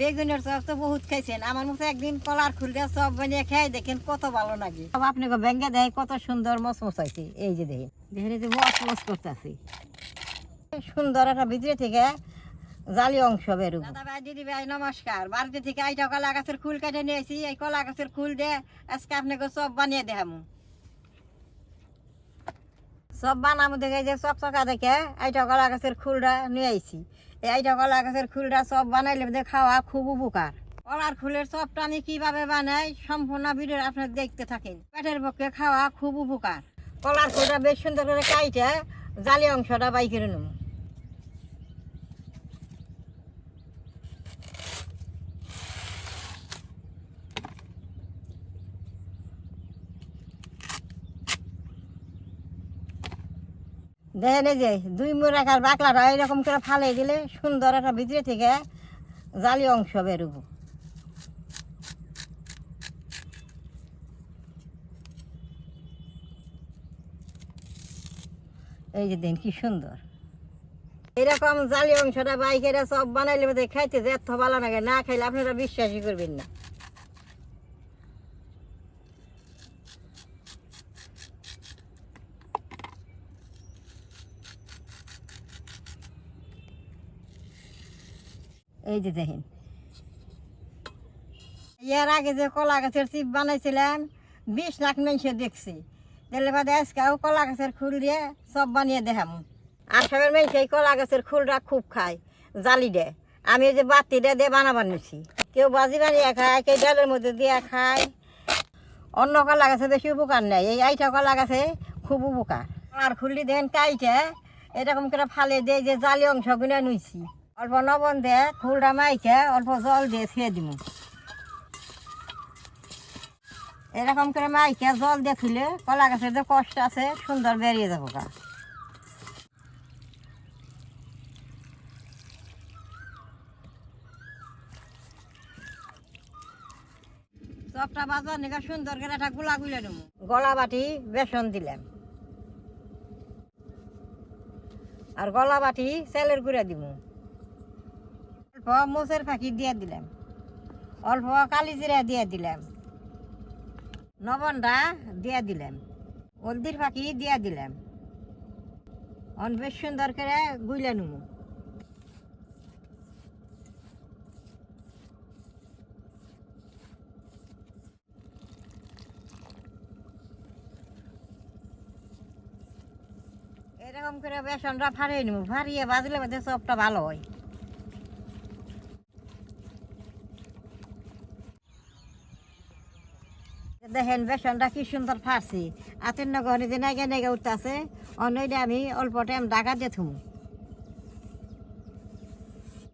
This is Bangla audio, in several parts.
বেগুনের চপ তো বহুত খাইছেন, আমার মতো একদিন কলার খুলতে চপ বানিয়ে খাই দেখেন কত ভালো লাগে। আপনাকে ভেঙে দেয় কত সুন্দর মচমচ হয়েছে, এই যে দেখেন দেখেন এই যে মচমচ করতেছি সুন্দর একটা ভিতরে থেকে জালি অংশ বেরোবো। দাদা ভাই দিদি ভাই নমস্কার, বাড়িতে থেকে এইটা কলা গাছের ফুল কেটে নিয়েছি, এই কলা গাছের ফুল দিয়ে আজকে আপনাকে চপ বানিয়ে দেখাবো। চপ বানাবো দেখে যে চকচকা দেখে এইটা কলা গাছের ফুলটা নিয়ে আইছি। এইটা কলা গাছের ফুলটা চপ বানাইলে খাওয়া খুব উপকার। কলার ফুলের চপটা আমি কিভাবে বানাই সম্পূর্ণ ভিডিও আপনার দেখতে থাকেন। পেটের পক্ষে খাওয়া খুব উপকার। কলার ফুলটা বেশ সুন্দর করে কাইটে জালি অংশটা বাই করে নেব। দেখেন এই যে দুই মুরাকার বাকলাটা এরকম করে ফালে দিলে সুন্দর একটা ভিতরে থেকে জালি অংশ বেরোবো। এই যে দেন কি সুন্দর এরকম জালি অংশটা বাইকেরা সব বানাইলে বোধ খাইতে যে এত ভালো লাগে, না খাইলে আপনারা বিশ্বাসই করবেন না। এই যে দেখেন এর আগে যে কলা গাছের চিপ বানাইছিলাম 20 লাখ মানুষে দেখছি, তাহলে বাদে আজকেও কলা গাছের ফুল দিয়ে সব বানিয়ে দেখাম। আসামের মানুষ এই কলা গাছের ফুলটা খুব খায় জালি দেয়, আমি এই যে বাতিটা দিয়ে বানাবার নিছি। কেউ বাজি বানিয়ে খায়, কেউ ডালের মধ্যে দিয়ে খায়। অন্য কলা গাছে বেশি উপকার নেই, এই আইটা কলা গাছে খুব উপকার। আর ফুলটি দেন কাইটে এরকম করে ফালে দিয়ে যে জালি অংশগুলো নুইছি, অল্প লবণ দিয়ে ফুলটা মাইকে অল্প জল দিয়ে ছুঁয়ে দিব। এরকম করে মাইকে জল দিয়ে খুলে কলা গাছের যে কষ্ট আছে সুন্দর বেরিয়ে যাবো গা। চপটা বাজার নিকা সুন্দর করে একটা গুলা গুলে নেব। গলা বাটি বেসন দিলাম আর গলা বাটি চালের গুঁড়া দিব। অল্প মোচের ফাঁকি দিয়ে দিলাম, অল্প কালি জিরা দিয়ে দিলাম, লবণটা দিয়ে দিলাম, হলদির ফাঁকি দিয়ে দিলাম। বেশ সুন্দর করে গুলে নেব। এরকম করে বেসনটা ফাড়িয়ে নেব, ফাড়িয়ে বাজলে বাদে চপটা ভালো হয়। দেখেন বেসনটা কি সুন্দর ফাড়ছি, আতের নগরে যে নাইগা নাইগা উঠতেছে। অন্যটা আমি অল্প টাইম ঢাকা দিয়ে থুম।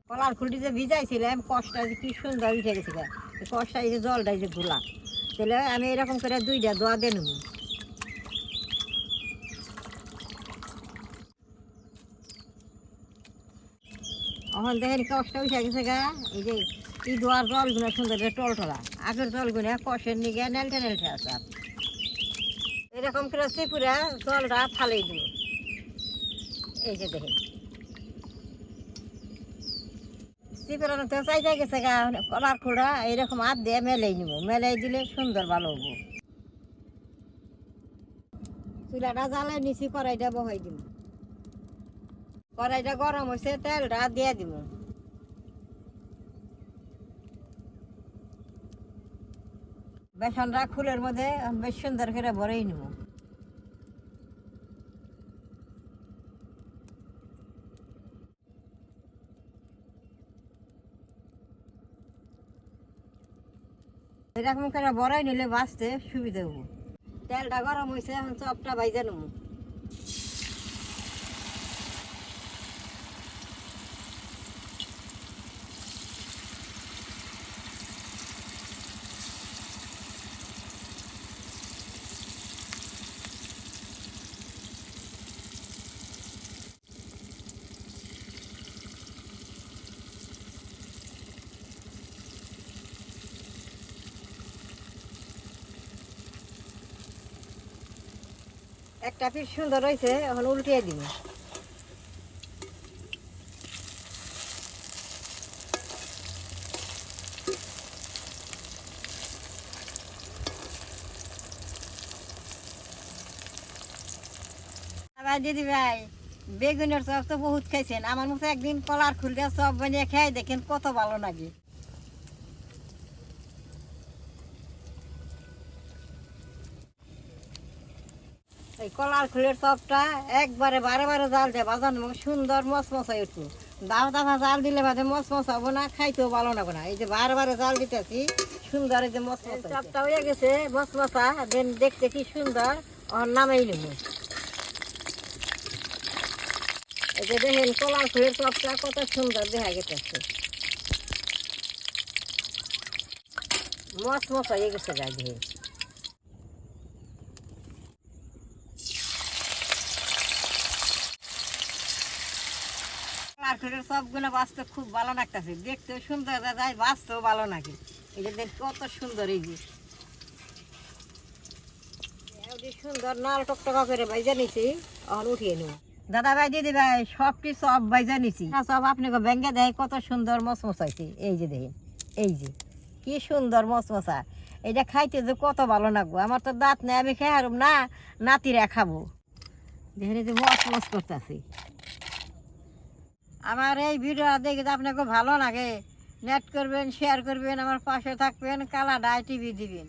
কলার ফুলটি যে ভিজাইছিলাম কষটা যে কি সুন্দর উঠে গেছিল, কষটা এই যে জলটা এই যে ঘোলা, তাহলে আমি এরকম করে দুইটা দোয়া দিয়ে নেব। এখন দেখেন কষটা উঠে গেছে গা, এই যে এই দোয়ার জলগুলো সুন্দর টলটলা, আগের জলগুলো কষের নিগে নেলটে নেলটে আছে। এরকম করে চিপুরা জলটা ফালাই দিব। এই যে দেখেন চিপুরানো তো চাইতে গেছে গা, কলার খোড়া এইরকম হাত দিয়ে মেলাই নিব, মেলাই দিলে সুন্দর ভালো হবো। চুলাটা জ্বালাই নিছি, কড়াইটা বহাই দিব। কড়াইটা গরম হয়েছে, তেলটা দিয়ে দিব। বেসনটা ফুলের মধ্যে বেশ সুন্দর করে ভরেই নিব। এরকম করে ভরাই নিলে বাঁচতে সুবিধা হবো। তেলটা গরম হয়েছে, এখন চপটা ভাইজা নেব। একটা পিস সুন্দর হয়েছে, এখন উল্টিয়ে দিব। ভাই দিদি ভাই, বেগুনের চপ তো বহুত খাইছেন, আমার মতো একদিন কলার খুল দিয়ে চপ বানিয়ে খাই দেখেন কত ভালো লাগে। এই কলার খুলের চপটা একবারে বারে বারে জাল দিয়ে বাজানো এবং সুন্দর মচমচাই উঠবো। দাও দাফা জাল দিলে বাদে মচমচ হবো না, খাইতেও ভালো লাগবে না। এই যে বারে বারে জাল দিতেছি সুন্দর, এই যে মচমচ চপটা হয়ে গেছে মচমচা, দেন দেখতে কি সুন্দর। ওর নামেই নেব। এই যে দেখেন কলার খুলের চপটা কত সুন্দর দেখা গেছে, মচমচ হয়ে গেছে গায়ে দিয়ে। কলার সবগুলো বাঁচতে খুব ভালো লাগতেছে, দেখতেও সুন্দর যায়, বাঁচতেও ভালো লাগে। এই যে দেখ কত সুন্দর, এই যে সুন্দর নাল টকটকা করে ভাইজা নিছি, এখন উঠিয়ে নেব। দাদা ভাই দিদি ভাই, সবটি সব ভাইজা নিছি, সব আপনাকে ভেঙে দেয় কত সুন্দর মচমচ হয়েছে। এই যে দেখেন, এই যে কি সুন্দর মচমচা, এটা খাইতে যে কত ভালো লাগবো। আমার তো দাঁত নেই, আমি খেয়ে হারুম না, নাতিরা খাবো। দেখেন এই যে মচমচ করতেছি। আমার এই ভিডিও দেখে যদি আপনাকে ভালো লাগে, নেট করবেন, শেয়ার করবেন, আমার পাশে থাকবেন, কালা ডাই টিভি দিবেন।